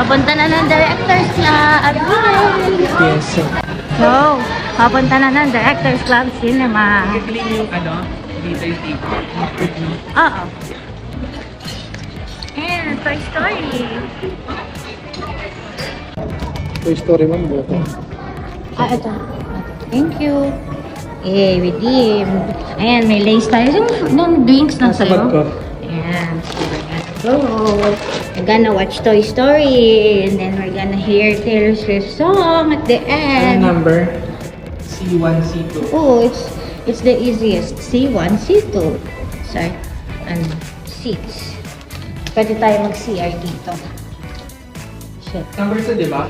Papunta na ng Directors Club. Yes. So, papunta na ng Directors Club Cinema. I-clean yung dito yung TV. Oo. And Toy Story. Toy Story man buko. Ito. Thank you. Eh, redeemed. Ayan, may lace tayo. Yung drinks na Sabat ko. sa'yo. Ayan. So, we're gonna go. We're gonna watch Toy Story. And then we're gonna hear Taylor Swift's song at the end. Ano number? C1, C2. Oh, it's the easiest. C1, C2. Sorry. And 6. Pwede tayo mag-CR dito. Shit. Number 2, di ba?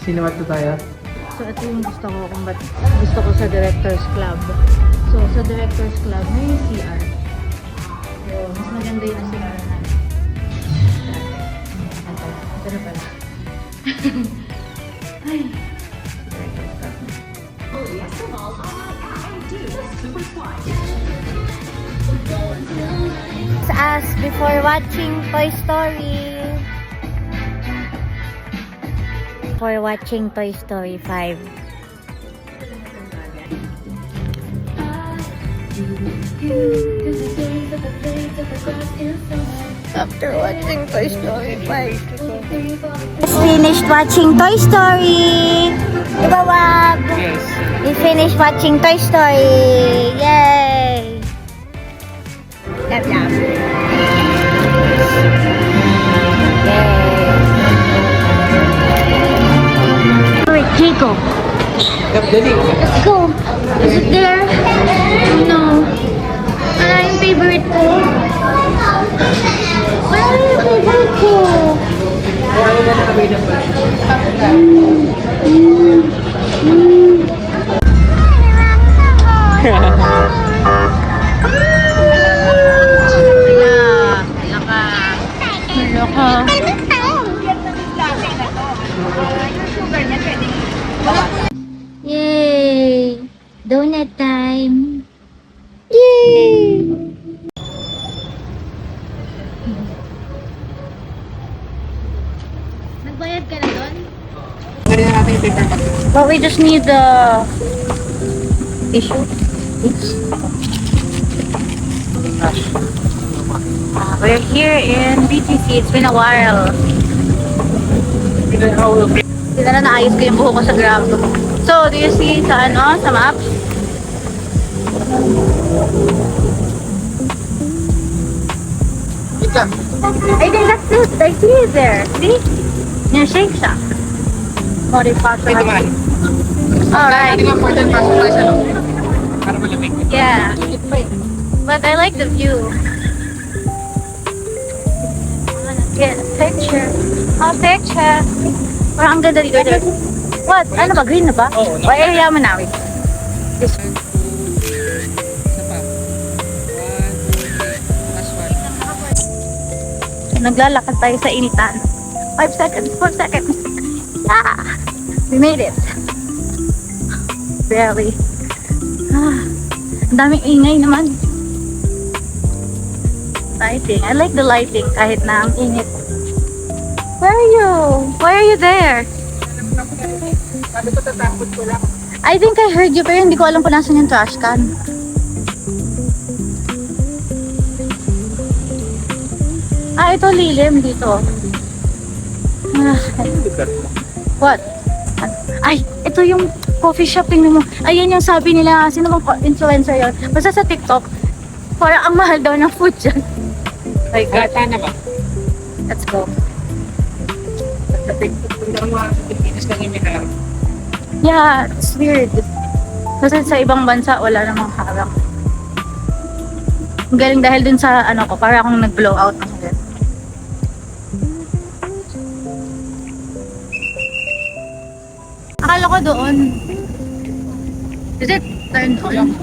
Cinema 2 tayo. So, ito yung gusto ko kung ba't gusto ko sa Directors Club. So, sa Directors Club, may CR. So, mas maganda yung CR na. Ito na pala. Ay. Directors Club. As before watching Toy Story. For watching Toy Story 5. After watching Toy Story 5. Finished watching Toy Story! Diba, Wab? Yes. We finished watching Toy Story! Yay! Yum yum! Jacob. Dali. Let's go. Is it there? No. Ano yung favorite ko? Ano yung favorite ko? Ano na available? Yay! Donut time! Yay! Nagbayad ka na doon? Pwede na natin yung paper bag. But we just need the tissue. We're here in BTC. It's been a while. Hindi na naayos ko yung buho ko sa Grab. So, do you see sa sa map? I think that's it. I see it there. See? Near Shake Shack. Body part. Pwede man. Alright. Pwede nga 14 pasok tayo sa loob. Para malamig. Yeah. But I like the view. I wanna get a picture. A picture. Parang ang ganda dito. What? Ano ba? Green na ba? Oo. O area mo na. This Isa pa. 1, 2, 3. Last one. Naglalakad tayo sa initan. 5 seconds, 4 seconds. Yeah! We made it. Barely. Ang daming ingay naman. Lighting. I like the lighting kahit na ang init. Where are you? Why are you there? Sabi ko tatakot ko lang. I think I heard you pero hindi ko alam kung nasan yung trash can. Ito lilim dito. What? Ay, ito yung coffee shop. Tingnan mo. Ayan yung sabi nila. Sino bang influencer yun? Basta sa TikTok. Parang ang mahal daw ng food dyan. My God. Gata na ba? Let's go. Sa TikTok, kung daw mga sa Pilipinas lang yung may harap. Yeah, it's weird. Kasi sa ibang bansa, wala namang harap. Ang galing dahil dun sa ko, para akong nag-blow out ng hair. Akala ko doon. Is it turned on?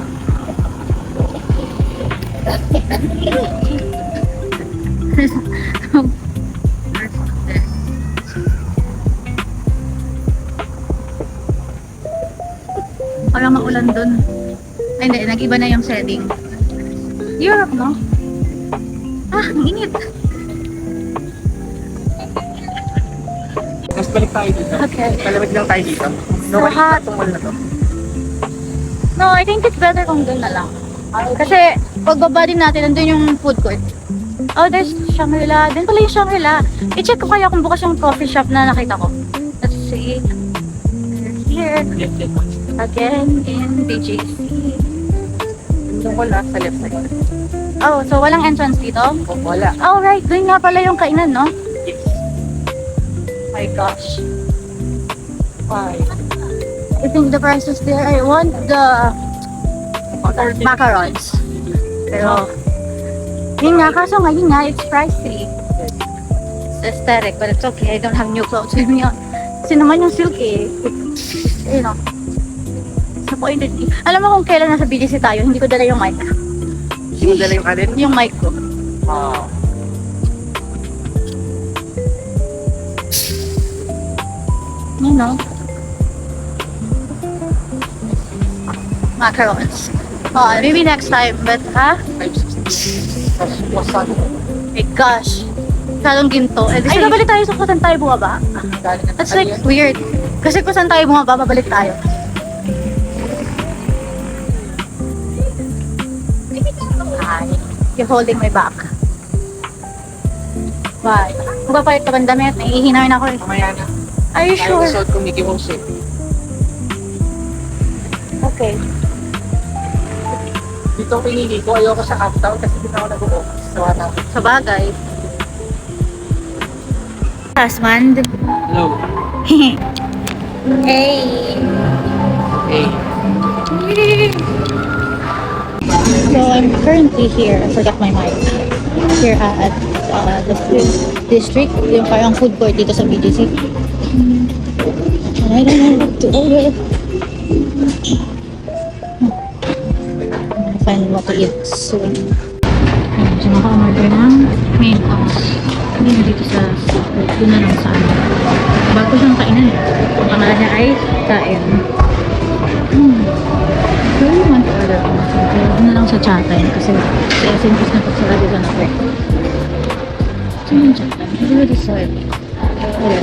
Parang maulan doon. Ay hindi, nag-iba na yung setting. Europe, no? Ah, ang init. balik tayo dito. Okay. Malamig lang tayo dito. So Balik hot. na itong mall na to. No, I think it's better kung doon na lang. Kasi pagbaba din natin, nandun yung food court. Oh, there's Shangri-La. Din pala yung Shangri-La. I-check ko kaya kung bukas yung coffee shop na nakita ko. Let's see. We're here again in BGC. Yung wala sa left side. Oh, so walang entrance dito? Oh, wala. Oh, right. Doon nga pala yung kainan, no? Yes. My gosh. Why? I think the prices there, I want the macarons. Pero, yun nga, kaso ngayon nga, it's pricey. It's aesthetic, but it's okay. I don't have new clothes with me on. Kasi naman yung silk eh. You know. Disappointed me. Alam mo kung kailan nasa BGC tayo, hindi ko dala yung mic. Hindi mo dala yung alin? Yung mic ko. Ah. You know. Macarons. Oh, maybe next time, but ha? 560. Tapos wasabi. My gosh. Masyadong ginto. Eh, ay, babalik tayo sa kung saan tayo bumaba. That's like weird. Kasi kung saan tayo bumaba, babalik tayo. Hi. You're holding my back. Why? Magpapalit ka bang damit? Naiihinaw na ako eh. Mamaya na. Are you Tayo sure? suot ko Mickey Mouse eh. Okay. Dito ang pinili ko. Ayoko sa Uptown kasi dito ako nag-office. So, ano? Sa bagay. Asmand. Hello. Hey. Hey. So I'm currently here. I forgot my mic. Here at the food district, yung parang food court dito sa BGC. And I don't know what to order. I'm gonna find what to eat soon. Ayan, so naka-order ng main course. Hindi na dito sa food. Doon na lang sa ano. Bago siyang kainan. Ang pangalan niya ay Kain. I really want to order something. Pero doon na lang sa Chatime kasi sa SNPs na pagsara dito na break. Ito yung Chatime. I really saw it. Okay.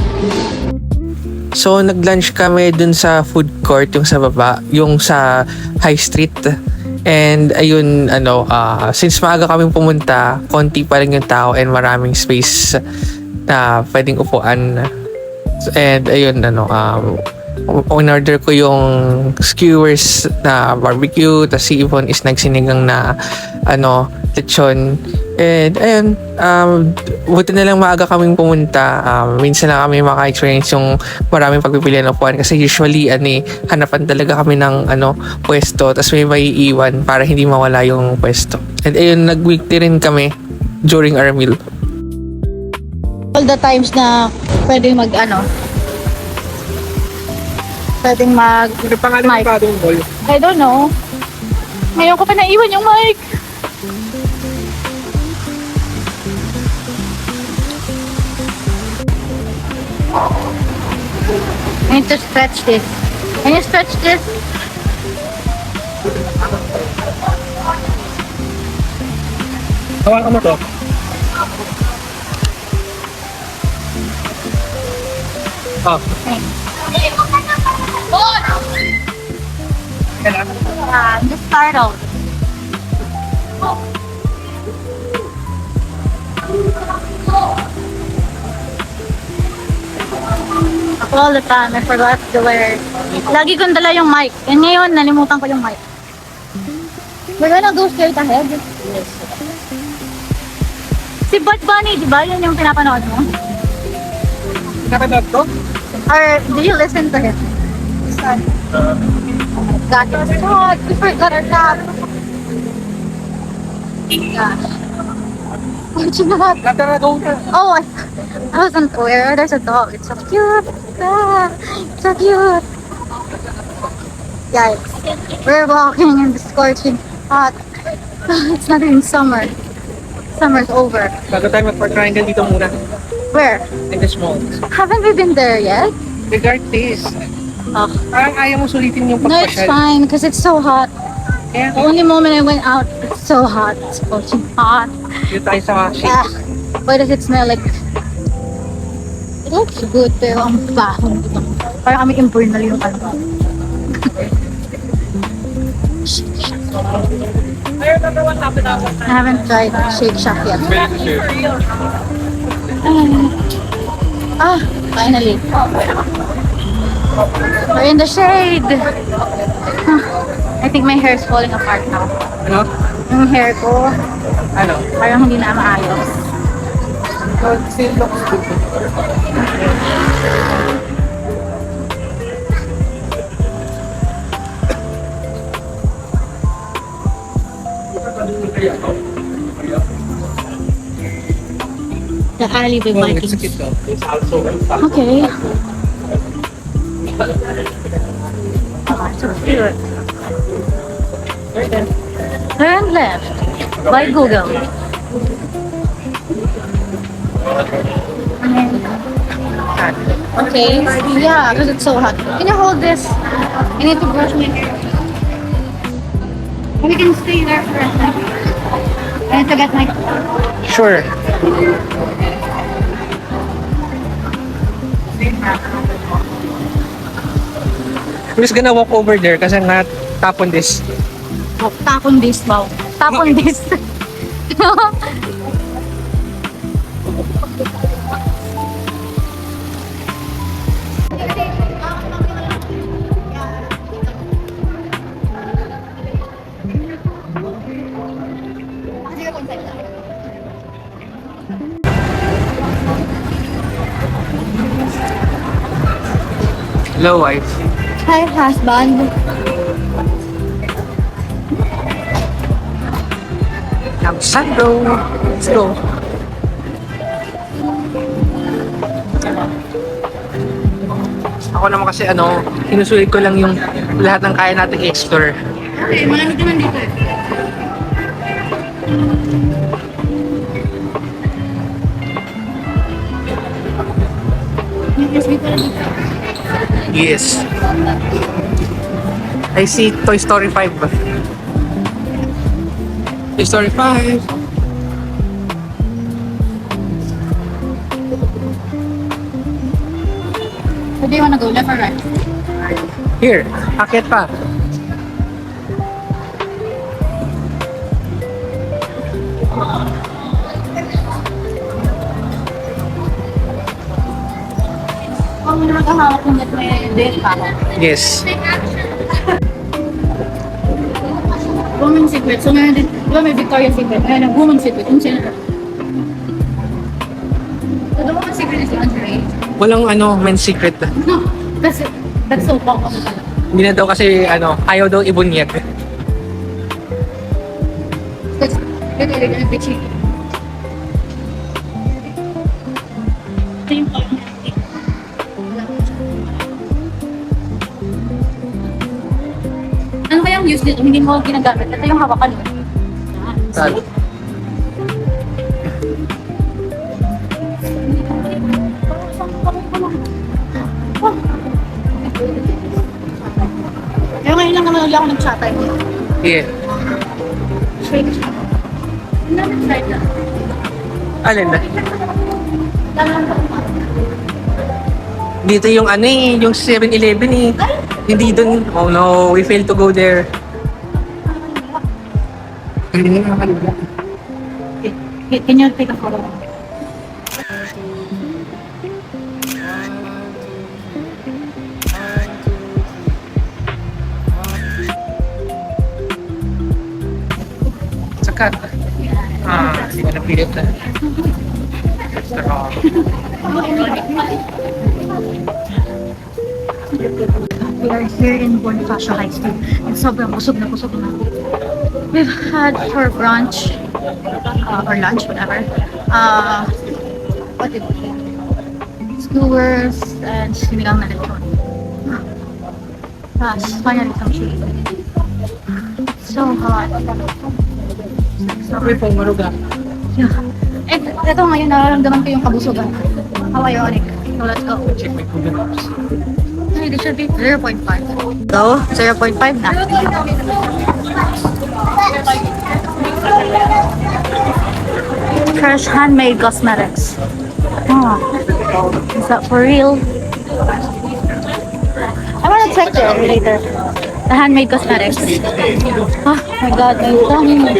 So, nag-lunch kami dun sa food court, yung sa baba, yung sa High Street. And ayun, since maaga kaming pumunta, konti pa rin yung tao and maraming space na pwedeng upuan. And ayun, in-order ko yung skewers na barbecue, tas si Yvonne is nagsinigang na lechon. And ayun, buti na lang maaga kaming pumunta. Minsan lang kami maka-experience yung maraming pagpipilian ng upuan kasi usually hanapan talaga kami ng pwesto, tas may maiiwan para hindi mawala yung pwesto. And ayun, nag-weekly rin kami during our meal. All the times na pwedeng pwedeng Ano pangalan ng mic. bagong mall? I don't know. Ngayon ko pa naiwan yung mic. I need to stretch this. Can you stretch this? Hawakan mo to. Oh. Kailan? I'm just startled. Ako all the time, I forgot to wear. Lagi kong dala yung mic. And ngayon, nalimutan ko yung mic. We're gonna go straight ahead. Yes. Si Bad Bunny, di ba? Yun yung pinapanood mo? Nakanood ko? Or do you listen to him? God, it's hot. We forgot our nap. Gosh. What's not? Natarado ka. Oh, I wasn't aware. There's a dog. It's so cute. Ah, it's so cute. Yikes. We're walking in the scorching hot. It's not even summer. Summer's over. Bago tayo mag-triangle dito muna. Where? In the small. Haven't we been there yet? Regardless. Oh. Parang ayaw mo sulitin yung No, it's pagpasyal. fine because it's so hot. Kaya The only moment I went out, it's so hot. It's scorching hot. dito tayo sa Ah, shakes. why does it smell like? It looks good, pero ang baho nito. Parang kami infernal yung ano. I haven't tried Shake Shack yet. Finally. We're in the shade. I think my hair is falling apart now. Ano? Yung hair ko, Ano? parang hindi na maayos. Still looks good. The alley with Vikings. Okay. Oh, so cute. Turn left by Google. Okay. Yeah, because it's so hot. Can you hold this? I need to brush my hair. We can stay there for a second. I need to get my... Sure. I'm just gonna walk over there kasi nga tap on this. Tapon this, wow. Tapon this. Hello, wife. Hi, husband. Sandro. Let's go. Ako naman kasi sinusulit ko lang yung lahat ng kaya nating explore. Okay, marami naman dito eh. Yes. I see Toy Story 5. Toy Story 5. Where do you wanna go, left or right? Here, akit pa. Huwag mo naman kahawak ng may date pa. Yes. Woman's Secret. So ngayon din, di ba may Victoria's Secret? Ngayon ang Woman's Secret. Yung sino? So the Woman's Secret is lingerie. Walang men's secret. No, that's so punk. Hindi na daw kasi ayaw daw ibunyag. That's really gonna be cheap. Ito yung pang ano kayang use dito? Hindi mo ginagamit. Ito yung hawakan mo. Saan? Pero ngayon lang naman ulit ako nag-chatay mo. Yeah. Shake. Hindi namin try na. Alin na? Lalang ko. Dito yung yung 7-Eleven eh. Hindi dun. Oh no, we failed to go there. Hindi na nakalula. Can you take a photo? Sakat. Hindi ko napilit na. We are here in Bonifacio High Street. And sobrang busog na busog na. We've had for brunch, or lunch, whatever. What did we eat? Skewers and sinigang na lechon. Gosh, finally some cheese. So hot. Sabi po, maruga. Yeah. Ito ngayon, nararamdaman ko yung kabusugan. How ionic. So let's go. Check my Google Maps. Hey, this should be 0.5. So, 0.5 na. Fresh handmade cosmetics. Ah, is that for real? I wanna check there later. The handmade cosmetics. Oh my god, my tummy, my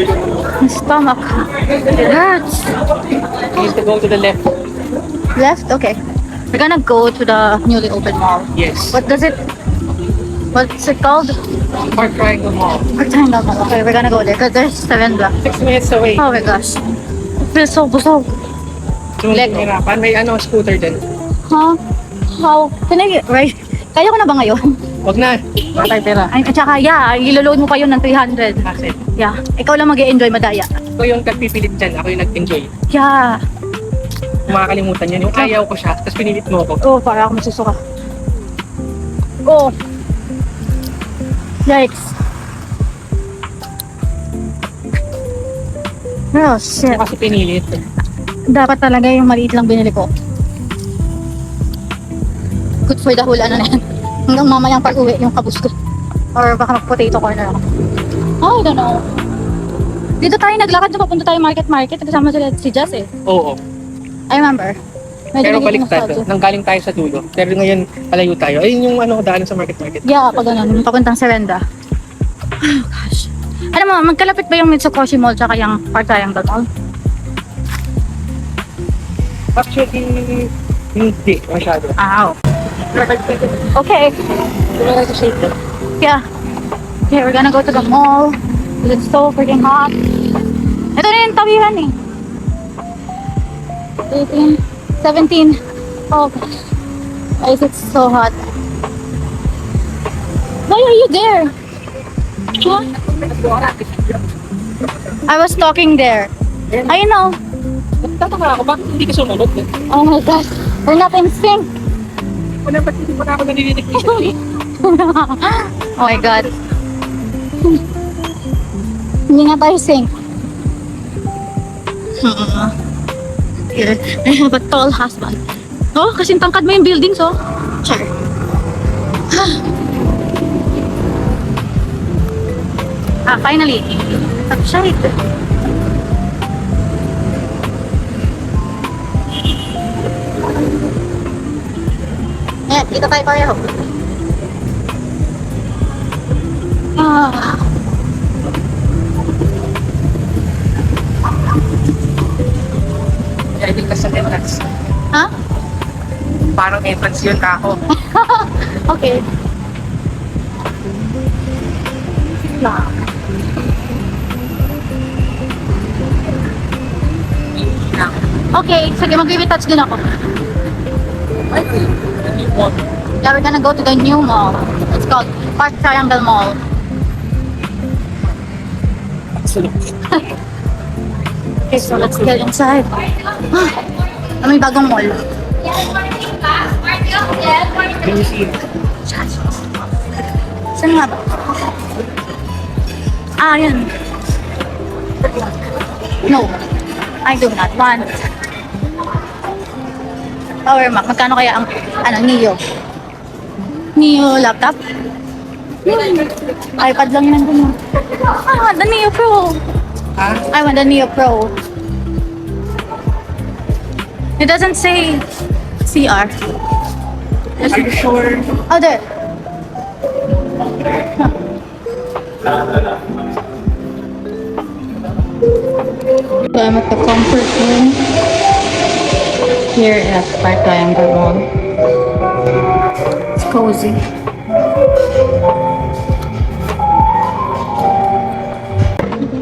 stomach. It hurts. You need to go to the left. Left? Okay. We're gonna go to the newly opened mall. Yes. What's it called? Park Triangle Mall. Rectangle Mall. Okay, we're gonna go there because there's 7 blocks. 6 minutes away. Oh my gosh. I feel so busog. Sumunod hirapan. May scooter din. Huh? How? Can I, right? Kaya ko na ba ngayon? Wag na. Matay pera. Ay, at saka, yeah, iloload mo pa yun ng 300. Kasi Yeah. Ikaw lang mag-e-enjoy, madaya. ako yung nagpipilit dyan. Ako yung nag-enjoy. Yeah. Kung makakalimutan yun. Yung ayaw ko siya. Tapos pinilit mo ako. Oh, para ako masusuka. Oh. Yikes. Oh, shit. Kasi pinilit. Dapat talaga yung maliit lang binili ko. Good for the whole ano na yan. Hanggang mamayang pag-uwi yung kabus ko. Or baka mag-potato corner ako. Oh, I don't know. Dito tayo naglakad na papunta tayo market. Kasama sila si Jess eh. Oo. I remember. Medyo Pero nagiging baliktad. nostalgia. Nanggaling tayo sa dulo. Pero ngayon, palayo tayo. Ayun yung daanan sa market. Yeah, pag ganun, papuntang Serenda. Oh gosh. Alam mo, magkalapit ba yung Mitsukoshi Mall tsaka yung Park Triangle Mall? Actually, hindi masyado. Ow. Okay. Yeah. Okay, we're gonna go to the mall. It's so freaking hot. Ito na yung tawihan eh. 18, 17. Oh gosh. Why is it so hot? Why are you there? Huh? I was talking there. I know. Tataka ako, bakit hindi ka sumunod? Oh my gosh. We're not in sync. Wala ba't hindi pa ako narinig ni Oh my god. Hindi nga tayo sync. Here, I have a tall husband. Oh, kasing tangkad mo yung buildings, oh. Char. Finally. Shite. Ayan, dito tayo pareho. Ah. Kaya hindi ka sa entrance. Ha? Parang entrance yun ako. Okay. Okay, sige, mag-retouch din ako. Yeah, we're gonna go to the new mall. It's called Park Triangle Mall. Okay, so let's get inside. May bagong mall. Can you see? Saan nga ba? Ah, yan. No, I do not want. Power Mac, magkano kaya ang Neo? Neo laptop? iPad lang yun nandun. Ah, the Neo Pro. Ha? I want the Neo Pro. It doesn't say CR. Are you sure? Oh, there. So I'm at the comfort room here at Park Triangle Mall. It's cozy.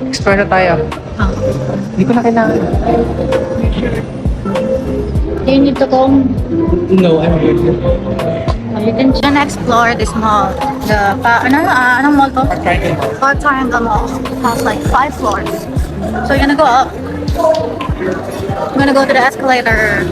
Explore na tayo. Ah. Hindi ko na kailangan. Do you need to go? No, I'm good. We can explore this mall. The anong mall to? Park Triangle Mall. Park Triangle Mall. It has like 5 floors. So you're gonna go up. I'm gonna go to the escalator.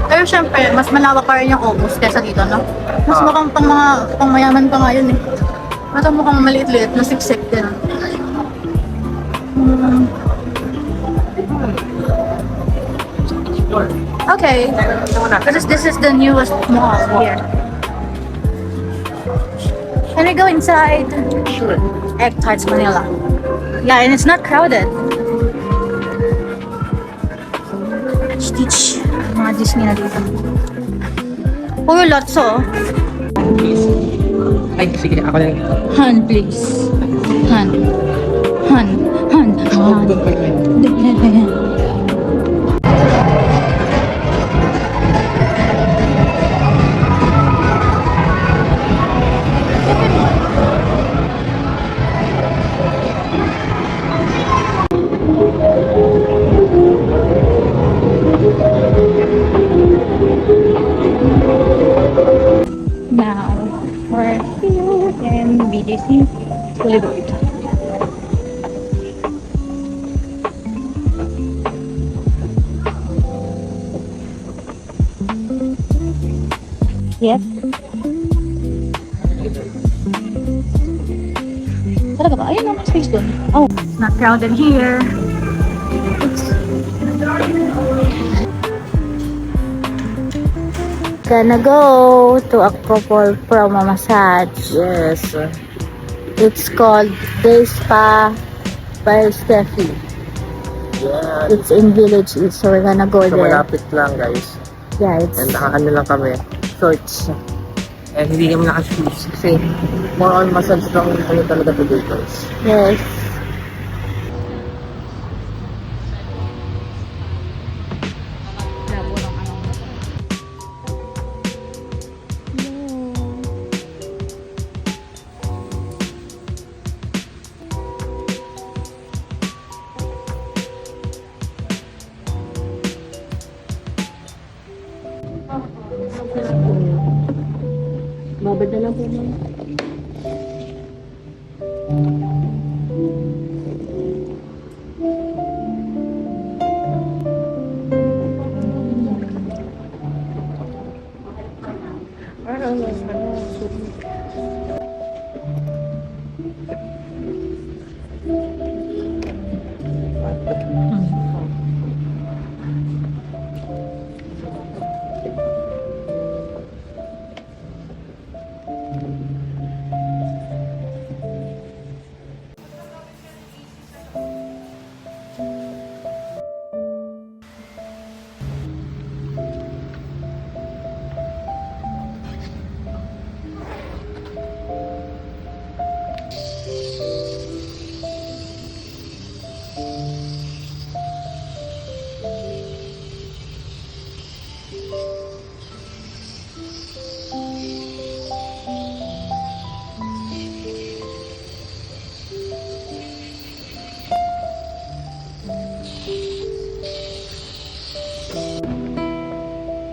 Pero syempre, mas malawak pa rin yung Opus kesa dito, no? Mas mukhang pang mayaman pa nga yun eh. Mas mukhang maliit-liit, nasiksik din. Okay, this is the newest mall here. Can we go inside? Sure. Egg Tarts Manila. Yeah, and it's not crowded. Stitch. Mga Disney na dito. Puro lotso. Please. Ay, sige, ako na. Han, please. Han. Han. Han. Han. Now, we're here in BDC Boulevard. Yes. Talaga ba? Ayun, may space doon. Oh, it's not crowded here. Gonna go to Acropole Promo Massage. Yes. It's called Day Spa by Steffi. Yeah. It's in Village East, so we're gonna go So, there. malapit lang, guys. Yeah, it's And nakaano lang kami. Shorts. And hindi kami naka-shoes. Kasi more on massage lang kami talaga to guys. yes. Babad na lang po mo.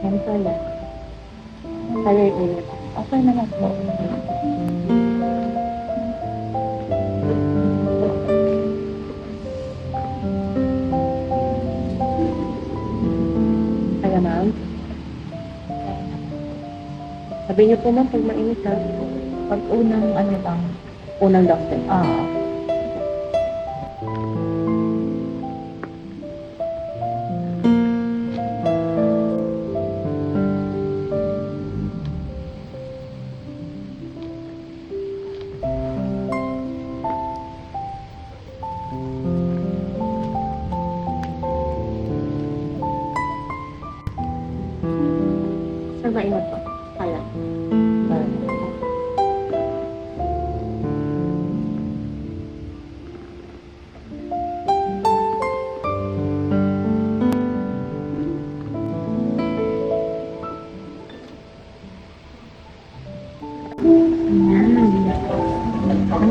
Yan pala. Color ulit. Okay naman po. Kaya ma'am? Sabi niyo po ma'am, pag mainit ha? Pag unang ano lang? Unang doctor? Sir, mainit po? Kaya.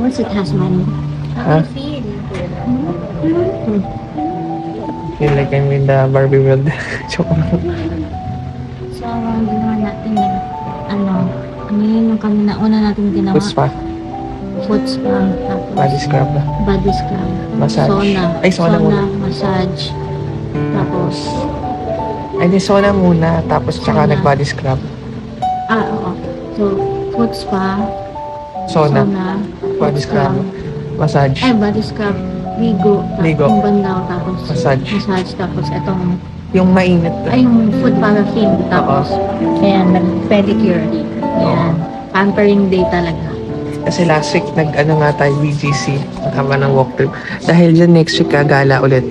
Once it has money. Ha? Feel like I'm in the Barbie world. Joke lang. So, ang ginawa natin yung, ano yun yung una natin ginawa? Foot spa. Foot spa. Tapos, Body scrub. body scrub. Massage. Sauna. Ay, sauna muna. Massage. Tapos, Ay, di sauna muna. Tapos tsaka Sauna. nag-body scrub. oo. So, foot spa, Sauna. foot Body scrub. Massage. Ay, body scrub, ligo, Ligo. yung bandaw, tapos Massage. tapos itong, Yung mainit. ay, yung foot paraffin, tapos, ayan, nag-pedicure. Ayan, pampering day talaga. Kasi last week nag-ano nga tayo, BGC. Nakama ng walk trip. Dahil dyan next week gala ulit.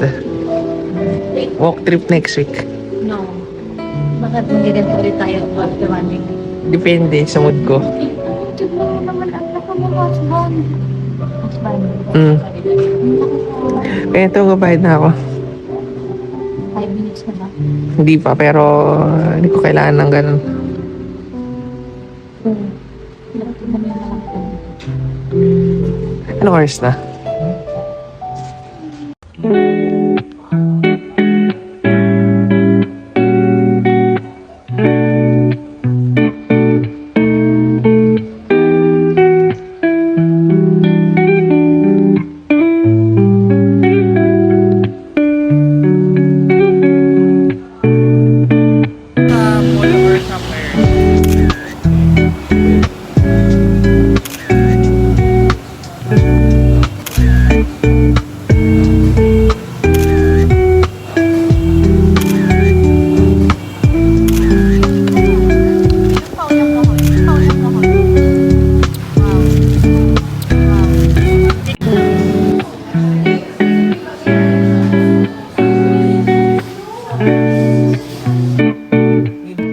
Walk trip next week. No. Bakit magiging ulit tayo after 1 week? Depende sa mood ko. Tignan mo naman ang laki mo, husband. Husband. Mm. Kaya ito, gabayad na ako. 5 minutes na ba? Hindi pa, pero hindi ko kailangan ng ganun. Tignan mo yung malaki. Anong oras na?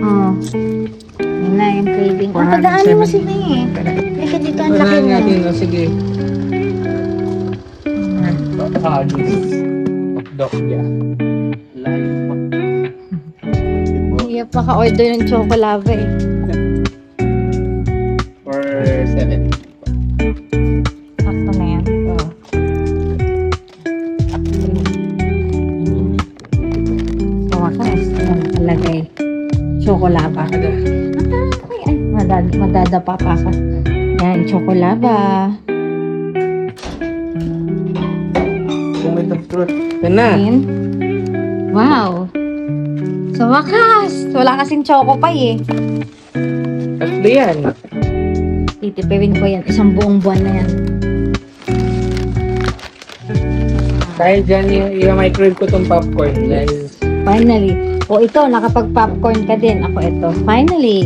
Oh. Yun na yung craving. Ah, padaanin mo sila eh. Teka dito, ang laki mo. Sige. Hotdog, yeah. Live. Hindi pa ka-order ng chocolate eh. For 7. Sakto na yan. Sa wakas, nakalagay. Chocolaba. Ay, madadapa pa ako. Yan, chocolaba. Moment of truth. Yan na. Ayan. Wow! Sa wakas! Wala kasing choco pie eh. Tatlo yan. Titipirin ko yan. Isang buong buwan na yan. Dahil dyan yung microwave ko tong popcorn. Dahil Finally. O ito, nakapag-popcorn ka din. Ako ito. Finally.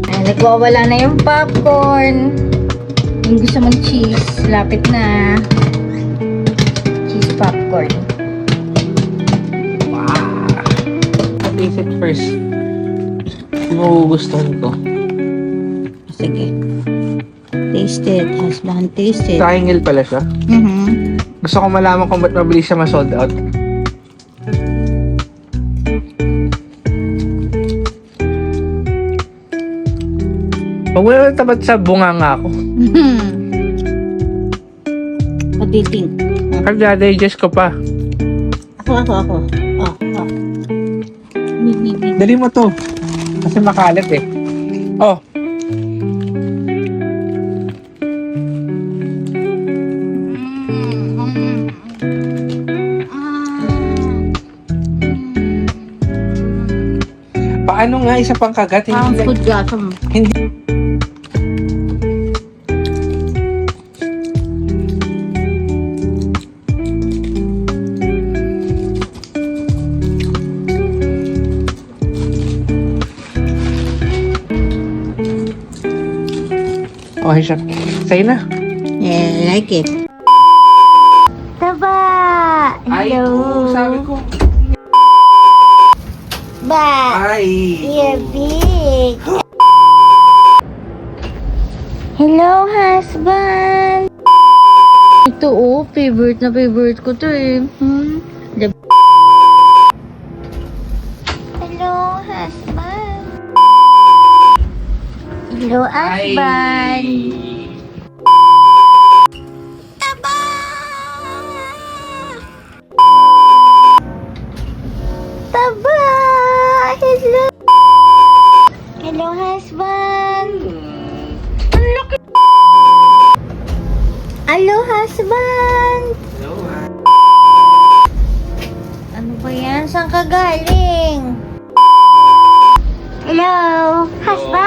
Ay, nagwawala na yung popcorn. Yung gusto mong cheese. Lapit na. Cheese popcorn. taste it first. Magugustuhan ko. Sige. Taste it. Husband, taste it. Triangle pala siya. Gusto ko malaman kung ba't mabilis siya ma-sold out. Huwag mo naman tapat sa bunganga ako. What do you think? Kag-digest ko pa. Ako. Oh. Dali mo to. Kasi makalat eh. Oh. Paano nga isa pang kagat? Parang Hindi, food gasm. hindi. Okay siya. Sa'yo na. Yeah, I like it. Taba! Hello! sabi ko. Ba! Ay! You're big! Hello, husband! Ito favorite na favorite ko to eh. Hello, husband! Hello, husband! Taba! Taba! Hello! Hello, husband! Ang laki! Hello, husband! Hello, Ano ba yan? Saan ka galing? Hello, husband!